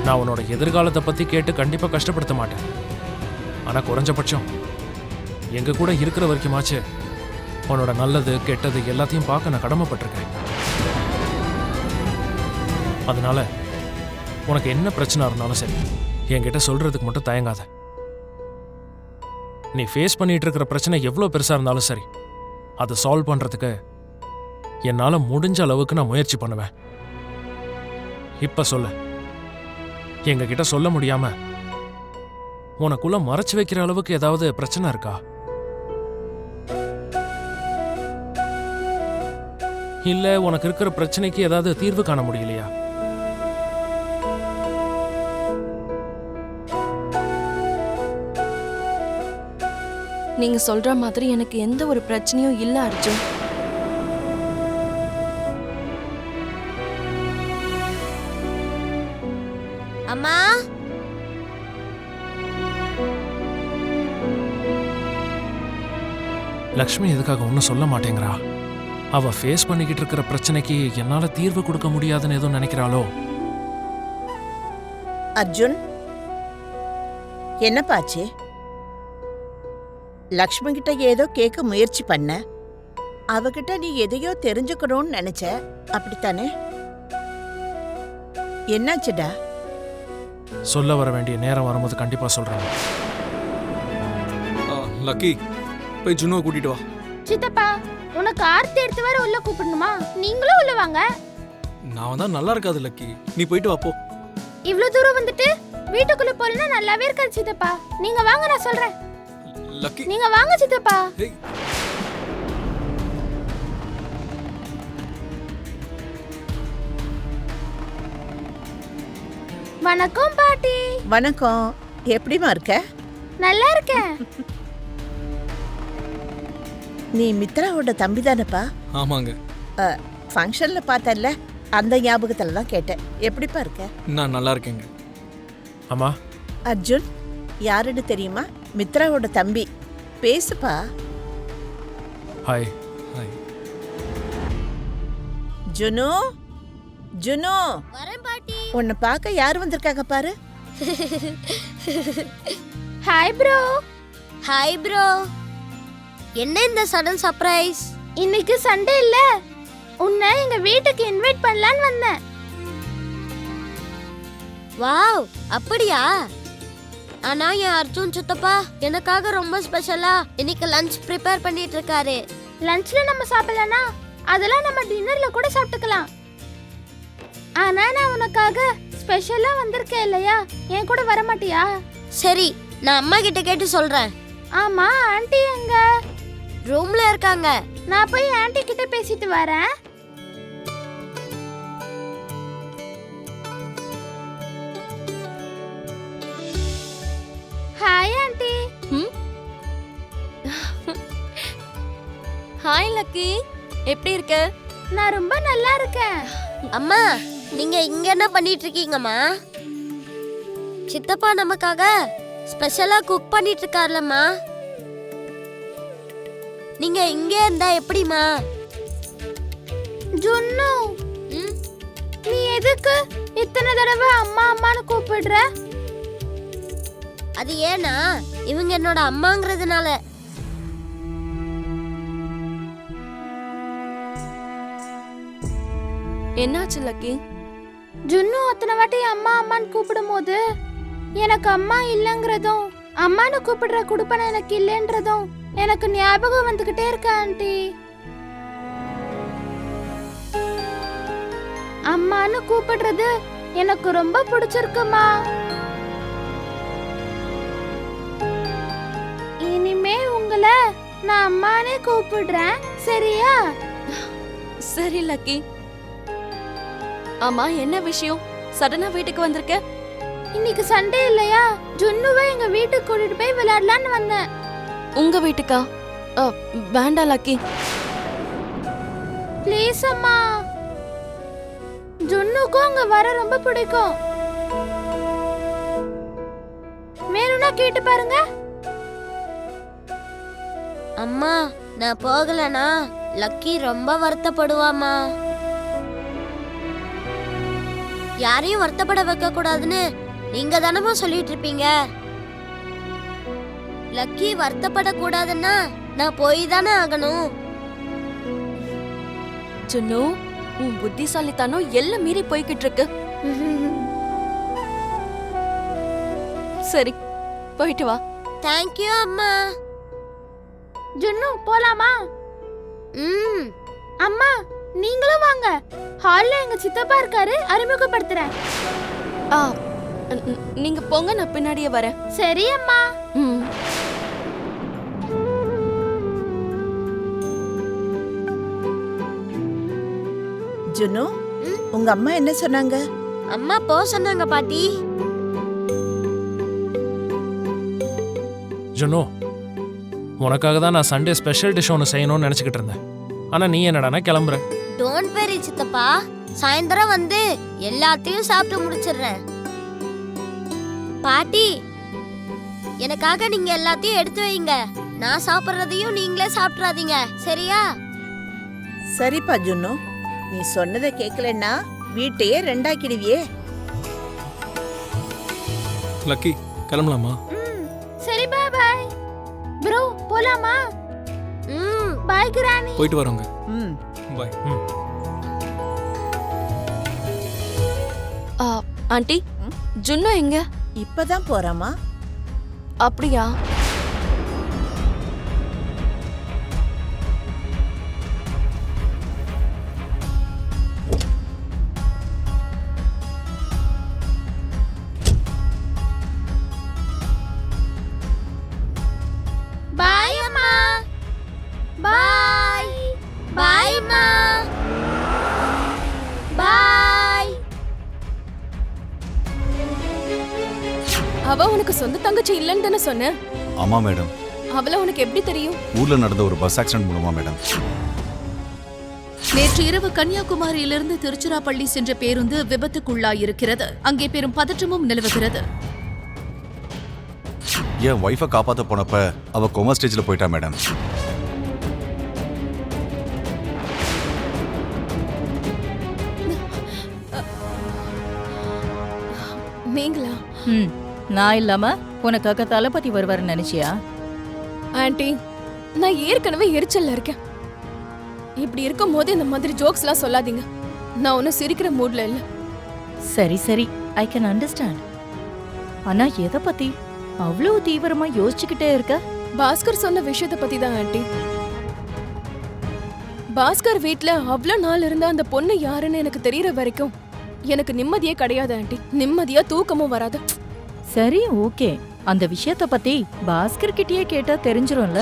நான் உன்னோட எதிர்காலத்தை பத்தி கேட்டு கண்டிப்பா கஷ்டப்படுத்த மாட்டேன். ஆனா குறைஞ்சபட்சம் எங்க கூட இருக்கிற வரைக்குமாச்சு உன்னோட நல்லது கெட்டது எல்லாத்தையும் பார்க்க நான் கடமைப்பட்டிருக்கேன். அதனால உனக்கு என்ன பிரச்சனை இருந்தாலும் சரி என்கிட்ட சொல்றதுக்கு மட்டும் தயங்காத. நீ ஃபேஸ் பண்ணிட்டு இருக்கிற பிரச்சனை எவ்வளவு பெருசா இருந்தாலும் சரி அதை சால்வ் பண்றதுக்கு என்னால முடிஞ்ச அளவுக்கு நான் முயற்சி பண்ணுவேன். இப்ப சொல்ல எங்க கிட்ட சொல்ல முடியாம உனக்குள்ள மறைச்சு வைக்கிற அளவுக்கு ஏதாவது பிரச்சனை இருக்கா? இல்ல உனக்கு இருக்கிற பிரச்சனைக்கு ஏதாவது தீர்வு காண முடியலையா? நீங்க சொல்ற மாதிரி எனக்கு எந்த ஒரு பிரச்சனையும் இல்ல அர்ஜுன். அம்மா, லக்ஷ்மி எதுக்காக ஒன்னும் சொல்ல மாட்டேங்கிறா? அவ ஃபேஸ் பண்ணிக்கிட்டு இருக்கிற பிரச்சனைக்கு என்னால தீர்வு கொடுக்க முடியாதுன்னு எதுவும் நினைக்கிறாளோ? அர்ஜுன், என்னப்பாச்சு? லக்ஷ்மி கிட்ட ஏதோ கேட்க முயற்சி பண்ண, அவகிட்ட நீ எதையோ தெரிஞ்சுக்கணும்னு நினைச்ச, அப்படித்தானே? என்னாச்சுடா? சொல்ல வர வேண்டிய நேரம் வரும்போது கண்டிப்பா சொல்றேன். லக்கி, போய் ஜுனுவை கூட்டிட்டு வா. சித்தப்பா, உனக்கு ஆர்த்தி எடுத்து வர உள்ள கூப்பிடணுமா? நீங்களும் உள்ள வாங்க. நான் தான் நல்லா இருக்காது லக்கி, நீ போயிட்டு வா போ. இவ்வளவு தூரம் வந்துட்டு வீட்டுக்குள்ள போலனா நல்லாவே இருக்காது சித்தப்பா. நீங்க வாங்க, நான் சொல்றேன். லக்கி, நீங்க வாங்க சித்தப்பா. ஏய், வணக்கம் பாட்டி. வணக்கம். எப்படிமா இருக்க? நல்லா இருக்கேன். நீ மித்ராவோட தம்பி தானப்பா? ஆமாங்க. ஃபங்க்ஷன்ல பார்த்தல்ல, அந்த ஞாபகத்துல தான் கேட்டேன். எப்படிப்பா இருக்க? நான் நல்லா இருக்கேங்க. அம்மா, அர்ஜுன் யாருன்னு தெரியுமா? மித்ராவோட தம்பி. பேசுப்பா. ஹாய். ஹாய். ஜுனு, ஜுனு, வரேன் பாட்டி. உன்னை பார்க்க யார் வந்திருக்காங்க பாரு. Hi bro. Hi bro. என்ன இந்த சடன் சர்ப்ரைஸ்? இன்னைக்கு சண்டே இல்ல, உன்னை எங்க வீட்டுக்கு இன்வைட் பண்ணலான்னு வந்தேன். வாவ், அப்படியா? ஆனா என் அர்ஜுன் சித்தப்பா எனக்காக ரொம்ப ஸ்பெஷலா இன்னைக்கு லஞ்ச் ப்ரிப்பேர் பண்ணிட்டு இருக்காரு. லஞ்ச்ல நம்ம சாப்பிடலனா அதெல்லாம் நம்ம டின்னர்ல கூட சாப்பிட்டுக்கலாம். ஆனா நான் உனக்காக ஸ்பெஷலா வந்திருக்கேன் இல்லையா, என் கூட வர மாட்டியா? சரி, நான் அம்மா கிட்ட கேட்டு சொல்றேன். ஆமா, ஆன்ட்டி எங்க? ரூம்ல இருக்காங்க. நான் போய் ஆன்ட்டி கிட்ட பேசிட்டு வரேன். Hi anti. ஹாய் லக்கி, எப்படி இருக்க? நான் ரொம்ப நல்லா இருக்கேன். அம்மா, நீங்க இங்க என்ன பண்ணிட்டு இருக்கீங்கம்மா? சித்தப்பா நமக்காக ஸ்பெஷலா குக் பண்ணிட்டு இருக்கார்லம்மா. நீங்க இங்க இருந்தா எப்படிமா? ஜுன்னு, நீ எதுக்கு இத்தனை தடவை அம்மா அம்மான்னு கூப்பிடுற? அது ஏன்னா இவங்க என்னோட அம்மாங்கிறதுனால. என்னாச்சு லக்கி? ஜுன்னு அத்தனை வாட்டி அம்மா அம்மான்னு கூப்பிடும் போது எனக்கு அம்மா இல்லைங்கிறதும் அம்மான்னு கூப்பிடுற குடுப்பனை எனக்கு இல்லைன்றதும் எனக்கு ஞாபகம் வந்துகிட்டே இருக்கு ஆண்டி. அம்மான்னு கூப்பிடுறது எனக்கு ரொம்ப பிடிச்சிருக்குமா. இனிமே உங்களை நான் அம்மானே கூப்பிடுறேன், சரியா? சரி லக்கி. ஆமா, என்ன விஷயம்? சடனா வீட்டுக்கு வந்திருக்க? இன்னைக்கு சண்டே இல்லையா, ஜுன்னுவை எங்க வீட்டுக்கு கூட்டிட்டு போய் விளையாடலான்னு வந்தேன். உங்க வீட்டுக்கா? வேண்டாம் லக்கி. ப்ளீஸ் அம்மா, ஜுன்னுக்கும் அங்க வர ரொம்ப பிடிக்கும். வேணும்னா கேட்டு பாருங்க. அம்மா, நான் போகலனா லக்கி ரொம்ப வருத்தப்படுவாமா. யாரையும் வருத்தப்பட வைக்க கூடாதுன்னு நீங்க தானமா சொல்லிட்டு இருப்பீங்க. லக்கி வருத்தப்படக்கூடாதுன்னா நான் போய் தானே ஆகணும். ஜுன்னு, உன் புத்திசாலித்தனம் எல்லாம் மீறி போய்கிட்டு இருக்கு. சரி, போயிட்டு வா. தேங்க்யூ அம்மா. ஜுன்னு போலாமா? அம்மா நீங்களும் வாங்க. ஹால்ல எங்க சித்தப்பா இருக்காரு, அறிமுகப்படுத்துறேன். ஆ, நீங்க போங்க, நான் பின்னாடியே வரேன். சரி அம்மா. ம். ஜுனு, உங்க அம்மா என்ன சொன்னாங்க? அம்மா போ சொன்னாங்க பாட்டி. ஜுனோ, உனக்காக தான் நான் சண்டே ஸ்பெஷல் டிஷ் ஒன்று செய்யணும்னு நினச்சிக்கிட்டு இருந்தேன். ஆனால் நீ என்னடானா கிளம்புற. டோன்ட் வெரி சித்தப்பா, சாயந்தரம் வந்து எல்லாத்தையும் சாப்பிட்டு முடிச்சிடுறேன். பாட்டி, எனக்காக நீங்க எல்லாத்தையும் எடுத்து வைங்க. நான் சாப்பிட்றதையும் நீங்களே சாப்பிட்றாதீங்க, சரியா? சரிப்பா ஜுனு, நீ சொன்னதை கேட்கலன்னா வீட்டையே ரெண்டாக்கிடுவியே. லக்கி கிளம்பலாமா? சரி பாய் பாய். ப்ரோ போலாமா? பாய் கிரானி. போயிட்டு வரோங்க. ம். பாய். ஆண்டி, ஜுன்னு எங்க? இப்பதான் போறாமா? அப்படியா? பாய் அம்மா. பாய் பாய் அம்மா. பாய். அவ உனக்கு சொந்த தங்கச்சி இல்லன்னு தானே சொன்ன? ஆமா மேடம். அவள உனக்கு எப்படி தெரியும்? ஊர்ல நடந்த ஒரு பஸ் ஆக்சிடென்ட் மூலமா மேடம். நேற்று இரவு கன்னியாகுமரியிலிருந்து திருச்சிராப்பள்ளி சென்ற பேருந்து விபத்துக்குள்ளாயிருக்கிறது. அங்கே பெரும் பதற்றமும் நிலவுகிறது. என் ஒய்ஃபை காப்பாத்த போனப்ப அவ கோமா ஸ்டேஜ்ல போயிட்டா மேடம். நீங்களா? நான் இல்லாம உனக்காக தளபதி வருவாருன்னு நினைச்சியா? ஆண்டி, நான் ஏற்கனவே எரிச்சல்ல இருக்கேன். இப்படி இருக்கும் போது இந்த மாதிரி ஜோக்ஸ் எல்லாம் சொல்லாதீங்க. நான் ஒன்னும் சிரிக்கிற மூட்ல இல்ல. சரி சரி, ஐ கேன் அண்டர்ஸ்டாண்ட். ஆனா எதை பத்தி அவ்வளவு தீவிரமா யோசிச்சுக்கிட்டே இருக்க? பாஸ்கர் சொன்ன விஷயத்த பத்தி தான் ஆண்டி. பாஸ்கர் வீட்ல அவ்வளோ நாள் இருந்த அந்த பொண்ணு யாருன்னு எனக்கு தெரியற வரைக்கும் எனக்கு நிம்மதியே கிடையாது ஆண்டி. நிம்மதியா தூக்கமும் வராது. சரி ஓகே, அந்த விஷயத்த பத்தி பாஸ்கர் கிட்டயே கேட்டா தெரிஞ்சிரும்ல.